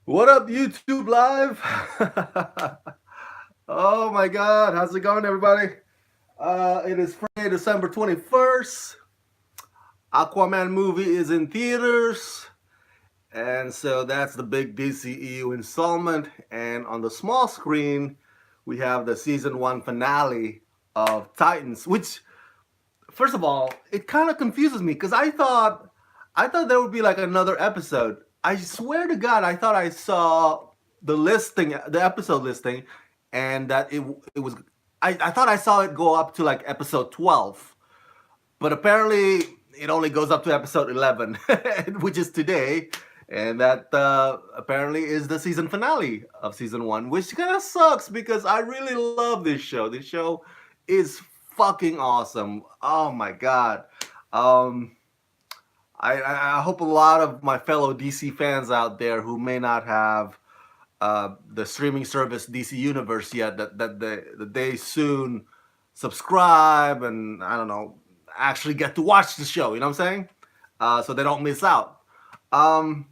What up, YouTube Live? Oh my God, how's it going, everybody? It is Friday, December 21st. Aquaman movie is in theaters, and so that's the big DCEU installment. And on the small screen, we have the season one finale of Titans, which, first of all, it kind of confuses me because I thought there would be like another episode. I swear to God, I thought I saw the listing, the episode listing, and that it was. I thought I saw it go up to like episode 12, but apparently it only goes up to episode 11, which is today, and that apparently is the season finale of season one, which kind of sucks because I really love this show. This show is fucking awesome. Oh my God. Um, I hope a lot of my fellow DC fans out there who may not have the streaming service DC Universe yet that they soon subscribe and I don't know actually get to watch the show. You know what I'm saying? So they don't miss out. Um,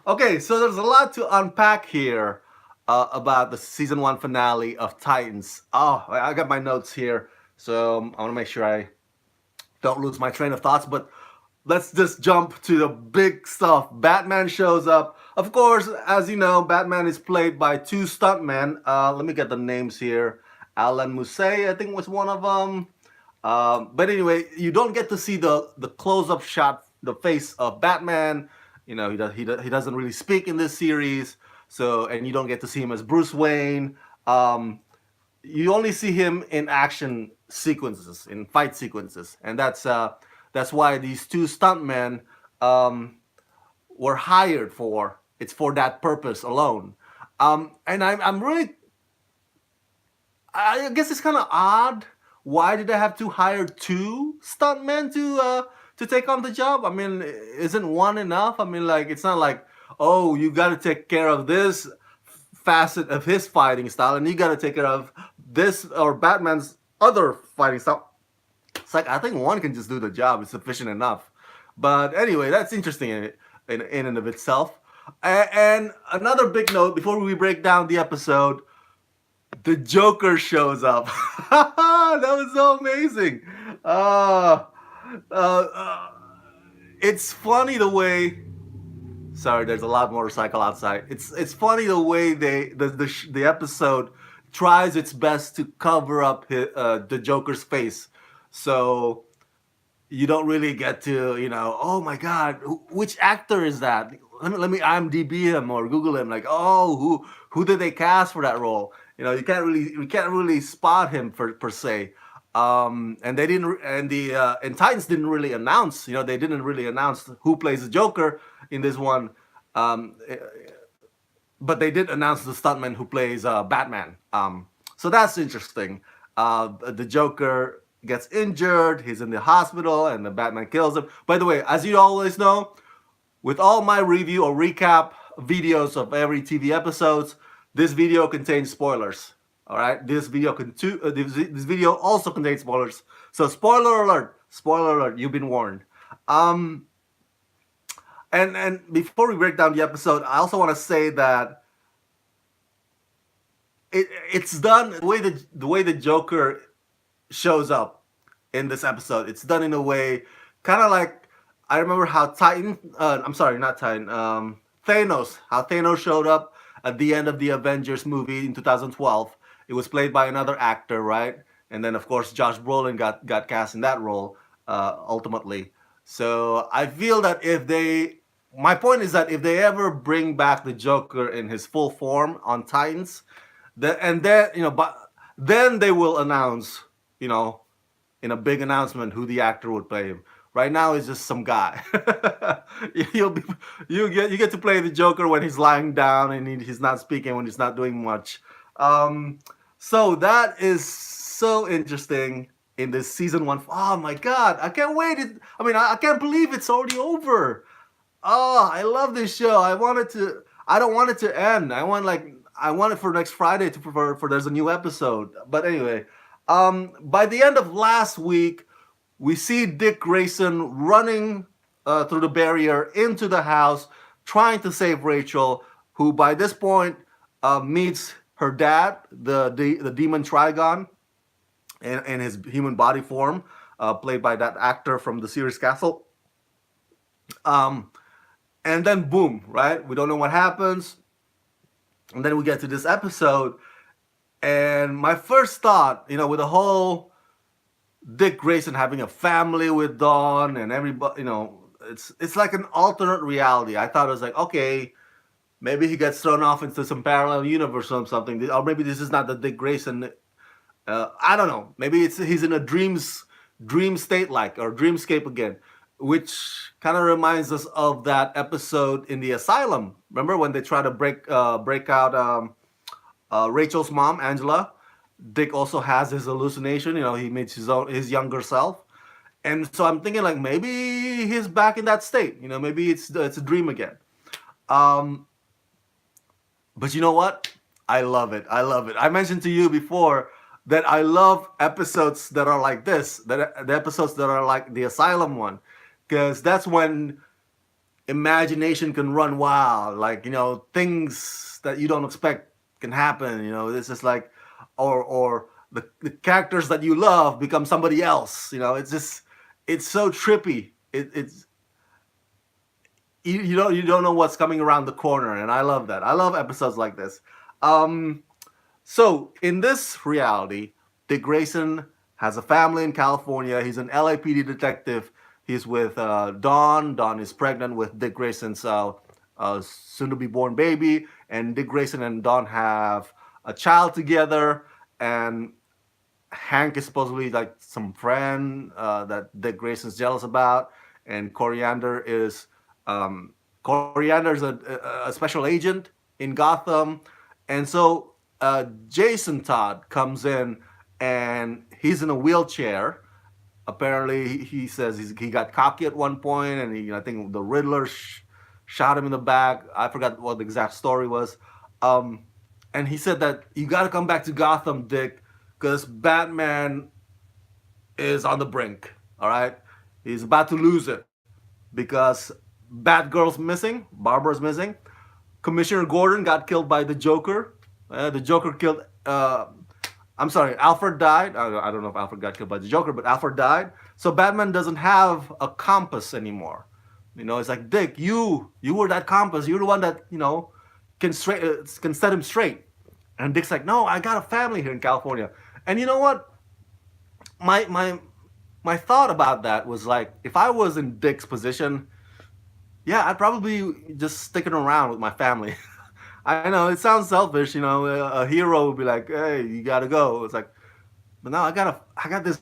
okay, so there's a lot to unpack here about the season one finale of Titans. Oh, I got my notes here, so I want to make sure I don't lose my train of thoughts. But let's just jump to the big stuff. Batman shows up. Of course, as you know, Batman is played by two stuntmen. Let me get the names here. Alan Musei, I think, was one of them. But anyway, you don't get to see the close up shot, the face of Batman. You know, he doesn't really speak in this series. So, and you don't get to see him as Bruce Wayne. Um, you only see him in action sequences, in fight sequences, and that's why these two stuntmen um, were hired for. It's for that purpose alone. And I'm really, I guess it's kind of odd. Why did they have to hire two stuntmen to take on the job? I mean, isn't one enough? I mean, like it's not like, oh, you got to take care of this facet of his fighting style, and you got to take care of this or Batman's other fighting style. It's like I think one can just do the job; it's sufficient enough. But anyway, that's interesting in and of itself. And another big note before we break down the episode: the Joker shows up. That was so amazing. Uh, uh, it's funny the way. Sorry, there's a loud motorcycle outside. It's funny the way the episode tries its best to cover up the Joker's face, so you don't really get to oh my God, which actor is that? Let me IMDb him or Google him. Like, oh, who did they cast for that role? You can't really spot him per se. And they didn't, and Titans didn't really announce. They didn't really announce who plays the Joker in this one. Um, but they did announce the stuntman who plays Batman. So that's interesting. The Joker gets injured. He's in the hospital, and the Batman kills him. By the way, as you always know, with all my review or recap videos of every TV episodes, this video contains spoilers. All right, this video also contains spoilers. So spoiler alert! Spoiler alert! You've been warned. Um, and before we break down the episode, I also want to say that it's done the way the Joker shows up in this episode. It's done in a way kind of like I remember how I'm sorry, not Titan. Thanos. How Thanos showed up at the end of the Avengers movie in 2012. It was played by another actor, right? And then of course Josh Brolin got cast in that role ultimately. So I feel that my point is that if they ever bring back the Joker in his full form on Titans, but then they will announce, you know, in a big announcement who the actor would play him. Right now, it's just some guy. You'll be, you get to play the Joker when he's lying down and he's not speaking, when he's not doing much. Um, so that is so interesting in this season one. Oh my God, I can't wait! I can't believe it's already over. Oh, I love this show. I want it to. I don't want it to end. I want it for next Friday for there's a new episode. But anyway, by the end of last week, we see Dick Grayson running through the barrier into the house, trying to save Rachel, who by this point meets her dad, the demon Trigon, in his human body form, played by that actor from the series Castle. Um, and then boom, right? We don't know what happens, and then we get to this episode, and my first thought, with the whole Dick Grayson having a family with Dawn and everybody, it's like an alternate reality. I thought it was like, okay, maybe he gets thrown off into some parallel universe or something, or maybe this is not the Dick Grayson. I don't know. Maybe he's in a dream state, like, or dreamscape again, which kind of reminds us of that episode in the asylum. Remember when they try to break out Rachel's mom, Angela? Dick also has his hallucination. He meets his younger self, and so I'm thinking like maybe he's back in that state. Maybe it's a dream again. Um, but you know what? I love it. I love it. I mentioned to you before that I love episodes that are like this, that the episodes that are like the asylum one, because that's when imagination can run wild. Like, things that you don't expect can happen. This is like, or the characters that you love become somebody else. It's so trippy. It's you don't know what's coming around the corner, and I love that. I love episodes like this. So in this reality, Dick Grayson has a family in California. He's an LAPD detective. He's with Dawn. Dawn is pregnant with Dick Grayson's soon-to-be-born baby, and Dick Grayson and Dawn have a child together. And Hank is supposedly like some friend that Dick Grayson's jealous about, and Coriander is a special agent in Gotham, and so Jason Todd comes in, and he's in a wheelchair. Apparently, he says he got cocky at one point, and I think the Riddler shot him in the back. I forgot what the exact story was. And he said that you got to come back to Gotham, Dick, because Batman is on the brink. All right, he's about to lose it because Batgirl's missing, Barbara's missing. Commissioner Gordon got killed by the Joker. The Joker killed. I'm sorry, Alfred died. I don't know if Alfred got killed by the Joker, but Alfred died. So Batman doesn't have a compass anymore. It's like, Dick, you were that compass. You're the one that can set him straight. And Dick's like, no, I got a family here in California. And you know what? My thought about that was like, if I was in Dick's position, yeah, I'd probably just sticking around with my family. I know it sounds selfish, a hero would be like, hey, you gotta go. It's like, but no, I got this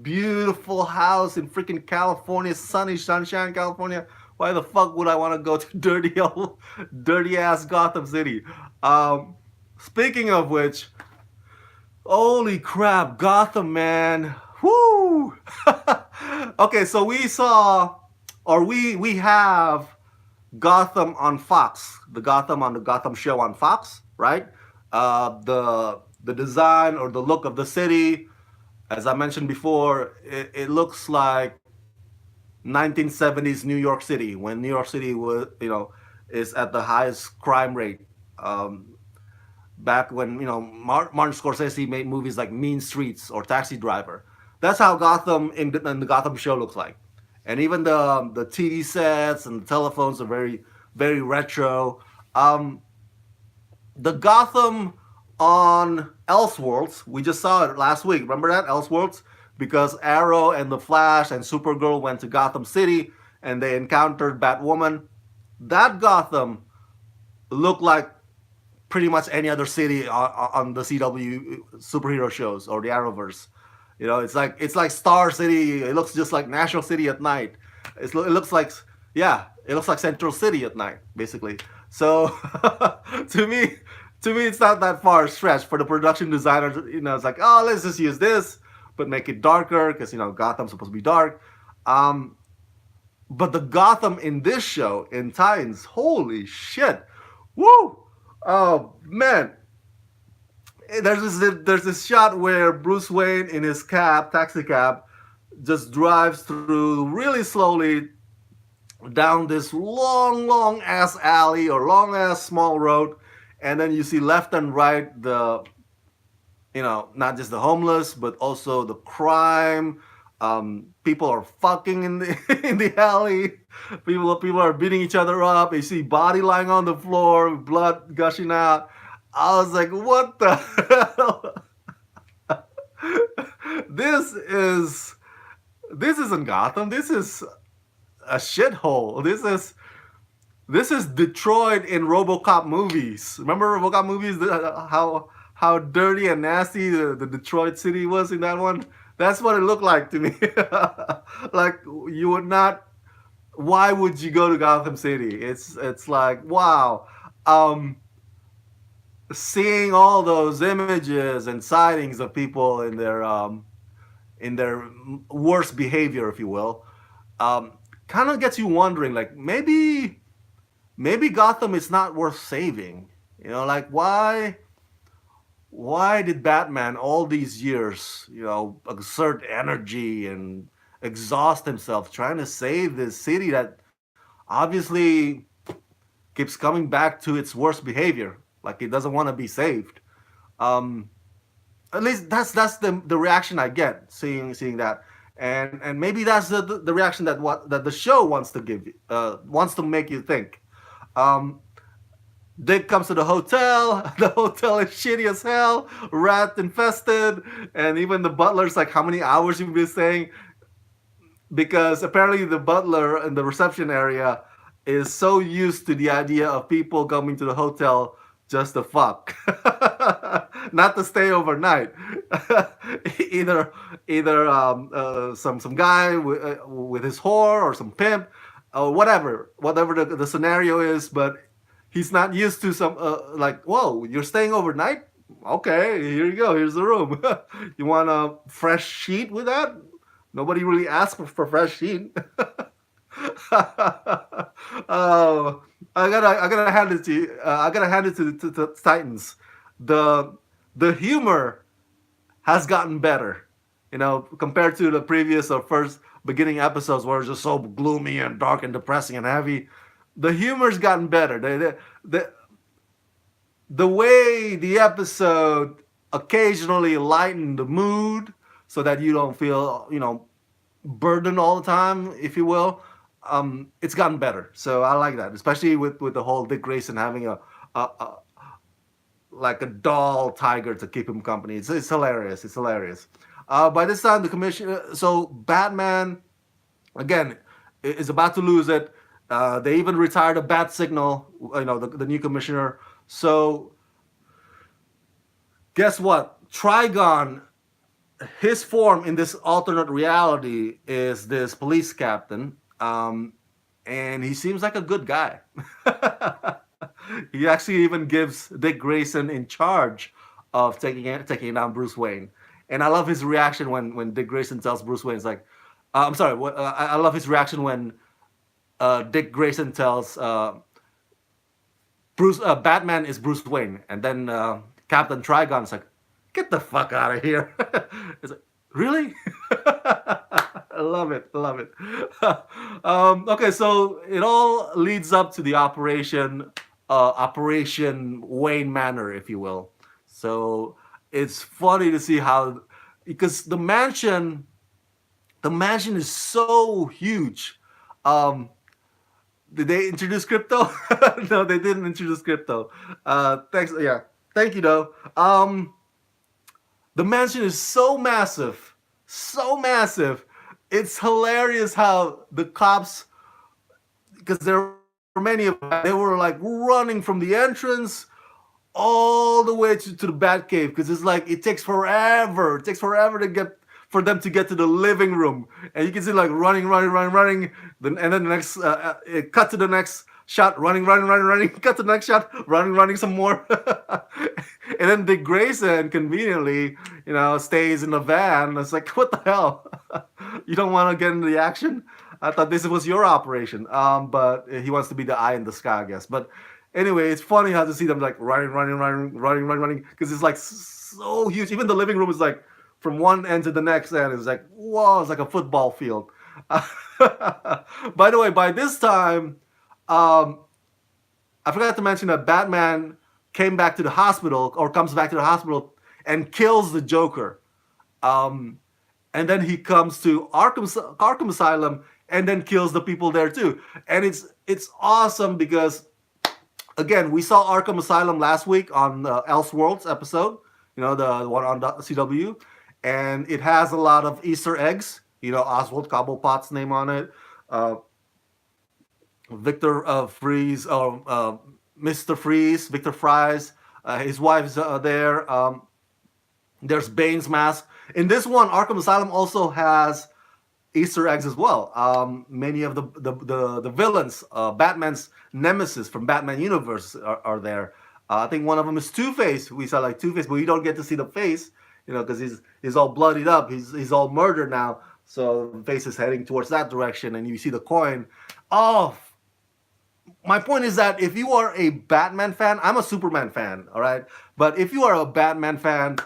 beautiful house in freaking California, sunny sunshine California. Why the fuck would I want to go to dirty ass Gotham City? Speaking of which, holy crap, Gotham, man. Woo! Okay, so we have Gotham on Fox, the Gotham show on Fox, right? The design or the look of the city, as I mentioned before, it looks like 1970s New York City, when New York City was, is at the highest crime rate. Back when Martin Scorsese made movies like Mean Streets or Taxi Driver. That's how Gotham in the Gotham show looks like. And even the TV sets and the telephones are very, very retro. The Gotham on Elseworlds, we just saw it last week. Remember that, Elseworlds? Because Arrow and the Flash and Supergirl went to Gotham City and they encountered Batwoman. That Gotham looked like pretty much any other city on the CW superhero shows or the Arrowverse. It's like Star City. It looks just like National City at night. It looks like Central City at night, basically. So to me, it's not that far stretched for the production designers. It's like, oh, let's just use this, but make it darker because Gotham's supposed to be dark. But the Gotham in this show in Titans, holy shit, woo! Oh man. There's this shot where Bruce Wayne in his taxi cab, just drives through really slowly down this long ass alley or long ass small road, and then you see left and right the, not just the homeless, but also the crime. People are fucking in the in the alley. People are beating each other up. You see body lying on the floor, blood gushing out. I was like, what the hell? this is this isn't Gotham. This is a shithole. This is Detroit in RoboCop movies. Remember RoboCop movies? How dirty and nasty the Detroit city was in that one. That's what it looked like to me. Like you would not. Why would you go to Gotham City? It's like wow. Um, Seeing all those images and sightings of people in their worst behavior, if you will, um, kind of gets you wondering. Like maybe Gotham is not worth saving. Like why did Batman all these years, exert energy and exhaust himself trying to save this city that obviously keeps coming back to its worst behavior, like it doesn't want to be saved. Um, at least that's the reaction I get seeing that, and maybe that's the reaction that the show wants to give you, wants to make you think. Um, Dick comes to the hotel. The hotel is shitty as hell, rat infested, and even the butler's like, "How many hours you've been staying?" Because apparently the butler in the reception area is so used to the idea of people coming to the hotel just to fuck, not to stay overnight. either some guy with his whore or some pimp or whatever the scenario is, but he's not used to some like, whoa, you're staying overnight? Okay, here you go. Here's the room. You want a fresh sheet with that? Nobody really asked for fresh sheet. Oh, I gotta hand it to you. I gotta hand it to Titans. The the humor has gotten better, compared to the previous or first beginning episodes where it's just so gloomy and dark and depressing and heavy. The humor's gotten better. The, the way the episode occasionally lightened the mood so that you don't feel, burdened all the time, if you will. It's gotten better, so I like that, especially with the whole Dick Grayson having a like a doll tiger to keep him company. It's hilarious. It's hilarious. By this time, the commission, so Batman again is about to lose it. They even retired a bat signal. The new commissioner. So guess what? Trigon, his form in this alternate reality is this police captain, and he seems like a good guy. He actually even gives Dick Grayson in charge of taking down Bruce Wayne. And I love his reaction when Dick Grayson tells Bruce Wayne, it's like, I'm sorry, I love his reaction when Dick Grayson tells Batman is Bruce Wayne, and then Captain Trigon's like, "Get the fuck out of here!" It's like, really? I love it. I love it. Okay, so it all leads up to the Operation Wayne Manor, if you will. So it's funny to see how, because the mansion is so huge. Um, did they introduce crypto? No, they didn't introduce crypto. Thanks. Yeah, thank you though. The mansion is so massive. It's hilarious how the cops, because there were many of them, they were like running from the entrance all the way to the Batcave, because it's like it takes forever. It takes forever to get for them to get to the living room, and you can see like running. And then the next, it cut to the next shot, running. Cut to the next shot, running some more. And then Dick Grayson conveniently, stays in the van. It's like, what the hell? You don't want to get into the action? I thought this was your operation. But he wants to be the eye in the sky, I guess. But anyway, it's funny how to see them like running, because it's like so huge. Even the living room is like from one end to the next end. It's like, whoa, it's like a football field. By the way, by this time, um, I forgot to mention that Batman came back to the hospital or comes back to the hospital and kills the Joker. Um, and then he comes to Arkham Asylum and then kills the people there too. And it's awesome because again, we saw Arkham Asylum last week on the Elseworlds episode, the one on the CW, and it has a lot of Easter eggs. Oswald Cobblepot's name on it, uh, Victor Freeze, or Mr. Freeze, Victor Fries, his wife's there. There's Bane's mask. In this one, Arkham Asylum also has Easter eggs as well. Many of the villains, Batman's nemesis from Batman universe are there. I think one of them is Two-Face. We saw like Two-Face, but we don't get to see the face, because he's all bloodied up. He's all murdered now. So the face is heading towards that direction, and you see the coin. Oh, my point is that if you are a Batman fan, I'm a Superman fan, all right? But if you are a Batman fan,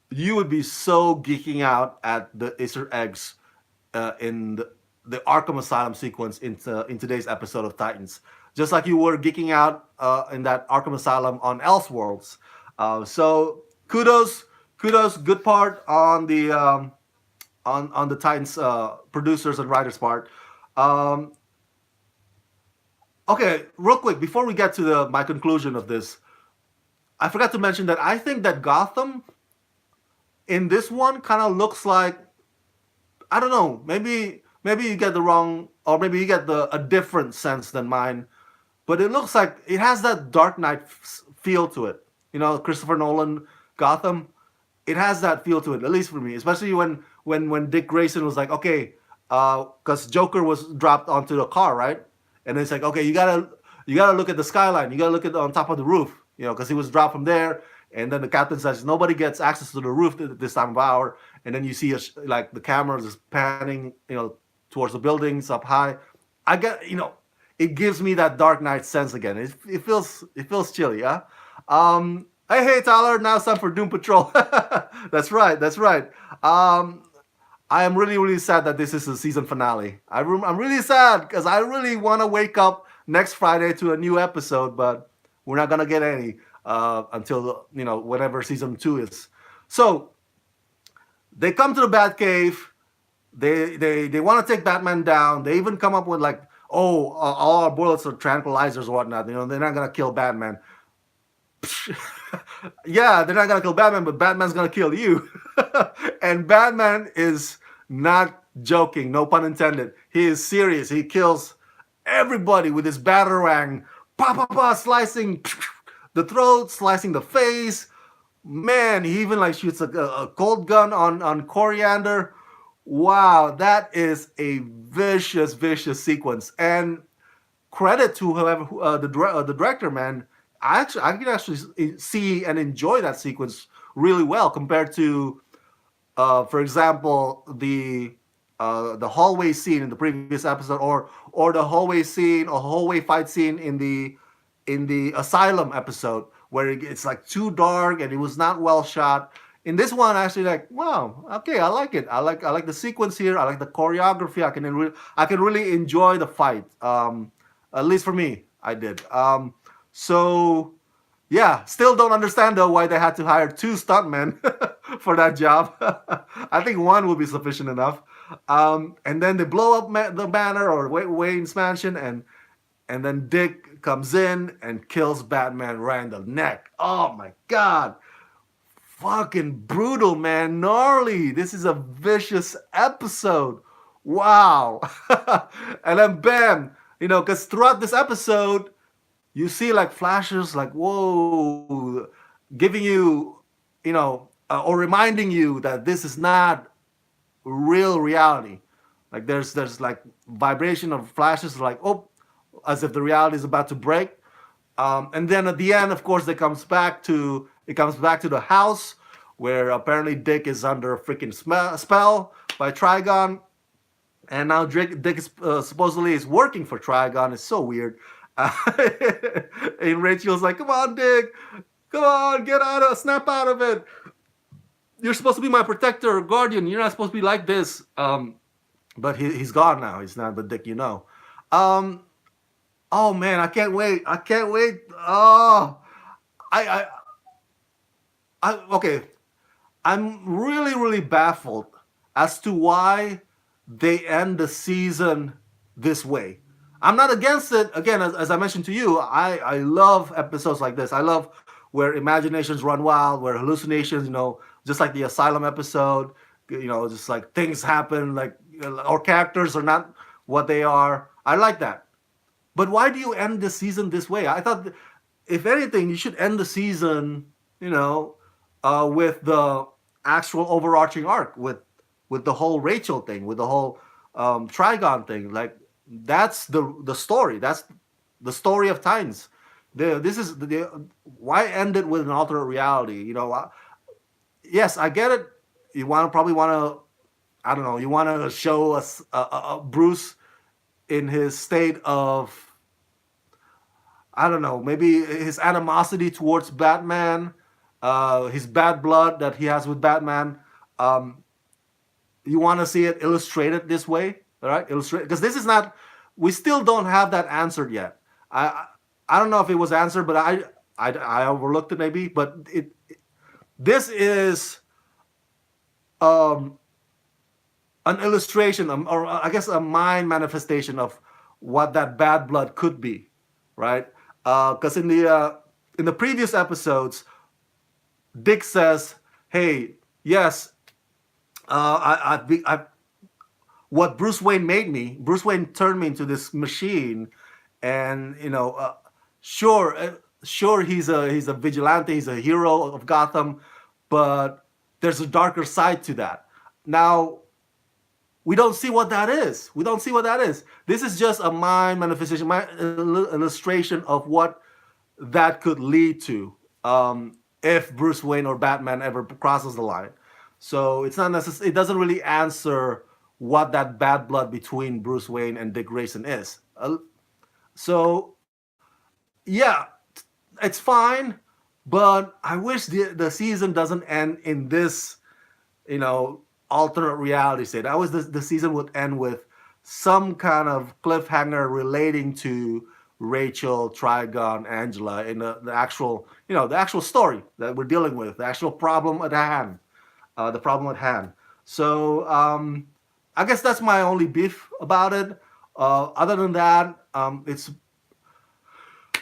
you would be so geeking out at the Easter eggs in the Arkham Asylum sequence in today's episode of Titans. Just like you were geeking out in that Arkham Asylum on Elseworlds. So kudos, good part on the Titans producers and writers part. Okay, real quick before we get to my conclusion of this, I forgot to mention that I think that Gotham in this one kind of looks like, I don't know, maybe you get the wrong, or maybe you get a different sense than mine, but it looks like it has that Dark Knight feel to it. Christopher Nolan Gotham, it has that feel to it, at least for me, especially when Dick Grayson was like, okay, because Joker was dropped onto the car, right? And it's like, okay, you gotta look at the skyline, you gotta look at on top of the roof, because he was dropped from there. And then the captain says nobody gets access to the roof at this time of hour. And then you see like the cameras is panning, towards the buildings up high. I get, it gives me that Dark Knight sense again. It feels chilly, yeah. Hey Tyler, now it's time for Doom Patrol. That's right. I am really, really sad that this is the season finale. I'm really sad because I really want to wake up next Friday to a new episode, but we're not gonna get any. Until whatever season 2 is. So they come to the Batcave. They want to take Batman down. They even come up with like, all our bullets are tranquilizers or whatnot. They're not gonna kill Batman. Yeah, they're not gonna kill Batman, but Batman's gonna kill you. And Batman is not joking. No pun intended. He is serious. He kills everybody with his batarang, slicing the throat, slicing the face. Man, he even like shoots a cold gun on Coriander. Wow, that is a vicious sequence. And credit to whoever the director, man. I can actually see and enjoy that sequence really well compared to, for example, the hallway scene in the previous episode, or the hallway scene or hallway fight scene in the Asylum episode, where it's like too dark and it was not well shot. In this one, actually, like, wow, okay, I like it. I like the sequence here. I like the choreography. I can really enjoy the fight. At least for me, I did. So yeah, still don't understand though why they had to hire 2 stuntmen for that job. I think 1 would be sufficient enough. And then they blow up the banner or Wayne's mansion, and then Dick comes in and kills Batman right in the neck. Oh my God. Fucking brutal, man. Gnarly. This is a vicious episode. Wow. And then bam, because throughout this episode, you see like flashes like, whoa, giving you, or reminding you that this is not real reality. Like there's like vibration of flashes like, oh, as if the reality is about to break. And then at the end, of course, it comes back to the house where apparently Dick is under a freaking spell by Trigon. And now Dick is, supposedly is working for Trigon. It's so weird. And Rachel's like, come on, Dick. Come on, snap out of it. You're supposed to be my protector or guardian. You're not supposed to be like this. but he's gone now. He's not the Dick you know. Um, oh man, I can't wait. I can't wait. Oh, I, I, okay. I'm really, really baffled as to why they end the season this way. I'm not against it. Again, as I mentioned to you, I love episodes like this. I love where imaginations run wild, where hallucinations, just like the Asylum episode, just like things happen, like our characters are not what they are. I like that. But why do you end the season this way? I thought, if anything, you should end the season, you know, with the actual overarching arc, with the whole Rachel thing, with the whole Trigon thing. Like that's the story. That's the story of Titans. This is why end it with an alternate reality? Yes, I get it. You probably want to. I don't know. You want to show us Bruce in his state of, I don't know, maybe his animosity towards Batman, his bad blood that he has with Batman. Um, you want to see it illustrated this way, all right? Illustrate, because this is not. We still don't have that answered yet. I don't know if it was answered, but I overlooked it maybe. But this is um, an illustration, or I guess a mind manifestation of what that bad blood could be, right? Because in the previous episodes, Dick says, "Hey, yes, I what Bruce Wayne made me. Bruce Wayne turned me into this machine, and sure, sure, he's a vigilante, he's a hero of Gotham, but there's a darker side to that. Now we don't see what that is. We don't see what that is. This is just a mind manifestation, my illustration of what that could lead to if Bruce Wayne or Batman ever crosses the line. So it's not necessary. It doesn't really answer what that bad blood between Bruce Wayne and Dick Grayson is. So yeah, it's fine, but I wish the season doesn't end in this, alternate reality state. I wish the season would end with some kind of cliffhanger relating to Rachel, Trigon, Angela in the actual, the actual story that we're dealing with, the actual problem at hand, the problem at hand. So I guess that's my only beef about it. Other than that,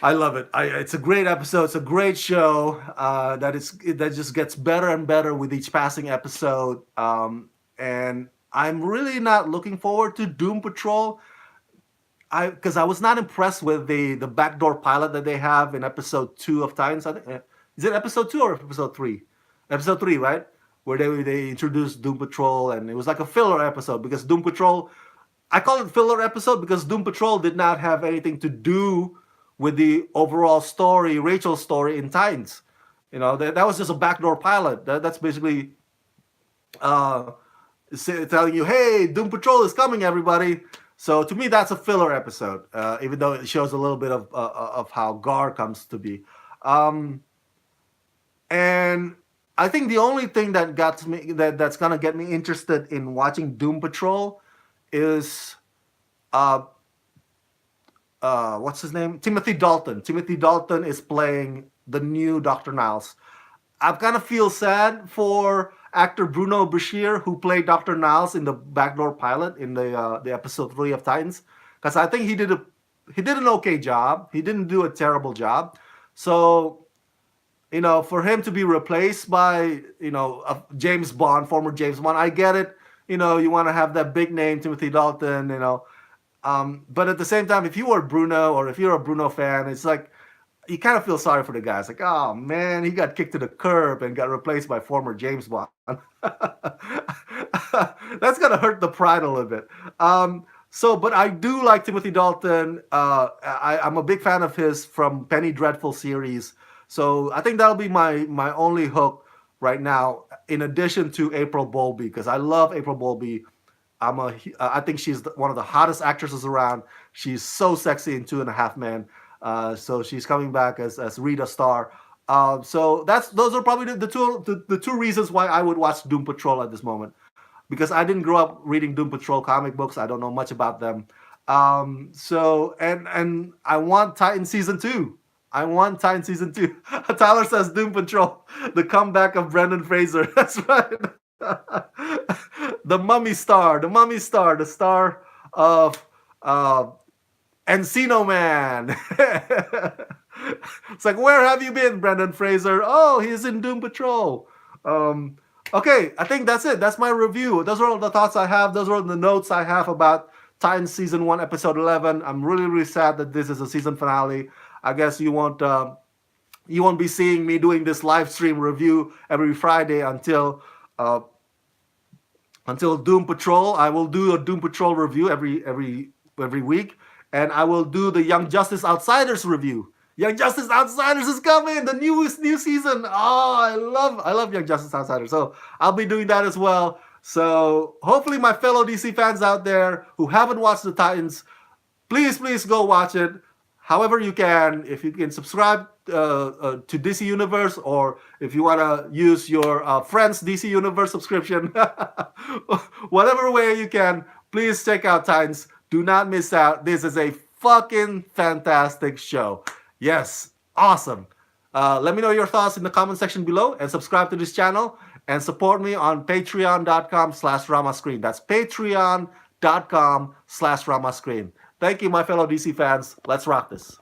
I love it. It's a great episode. It's a great show. That just gets better and better with each passing episode. And I'm really not looking forward to Doom Patrol. Because I was not impressed with the backdoor pilot that they have in episode 2 of Titans. I think is it episode 2 or episode 3? Episode 3, right? Where they introduced Doom Patrol, and it was like a filler episode because Doom Patrol. I call it filler episode because Doom Patrol did not have anything to do with the overall story, Rachel's story in Titans. That was just a backdoor pilot. That's basically uh, telling you, hey, Doom Patrol is coming, everybody. So to me, that's a filler episode, even though it shows a little bit of how Gar comes to be. And I think the only thing that got me that's gonna get me interested in watching Doom Patrol is uh, what's his name? Timothy Dalton. Timothy Dalton is playing the new Dr. Niles. I kind of feel sad for actor Bruno Bashir, who played Dr. Niles in the backdoor pilot in the episode 3 of Titans, because I think he did an okay job. He didn't do a terrible job. So for him to be replaced by James Bond, former James Bond, I get it. You want to have that big name, Timothy Dalton. But at the same time, if you were Bruno or if you're a Bruno fan, it's like you kind of feel sorry for the guy. It's like, oh man, he got kicked to the curb and got replaced by former James Bond. That's gonna hurt the pride a little bit. But I do like Timothy Dalton. I'm a big fan of his from Penny Dreadful series. So I think that'll be my only hook right now, in addition to April Bowlby, because I love April Bowlby. I think she's one of the hottest actresses around. She's so sexy in Two and a Half Men. So she's coming back as Rita Starr. So those are probably the two reasons why I would watch Doom Patrol at this moment. because I didn't grow up reading Doom Patrol comic books. I don't know much about them. So and I want Titan season 2. I want Titan season 2. Tyler says Doom Patrol, the comeback of Brendan Fraser. That's right. The Mummy Star, the star of Encino Man. It's like, where have you been, Brendan Fraser? Oh, he's in Doom Patrol. Okay, I think that's it. That's my review. Those are all the thoughts I have. Those are all the notes I have about Titans season 1, episode 11. I'm really, really sad that this is a season finale. I guess you won't be seeing me doing this live stream review every Friday until Doom Patrol. I will do a Doom Patrol review every week, and I will do the Young Justice Outsiders review. Young Justice Outsiders is coming, the new season. Oh, I love Young Justice Outsiders. So I'll be doing that as well. So hopefully my fellow DC fans out there who haven't watched the Titans, please go watch it. However you can, if you can subscribe to DC Universe, or if you want to use your friend's DC Universe subscription, whatever way you can, please check out Titans. Do not miss out. This is a fucking fantastic show. Yes, awesome. Let me know your thoughts in the comment section below, and subscribe to this channel, and support me on patreon.com/ramascreen. That's patreon.com/ramascreen. Thank you, my fellow DC fans. Let's rock this.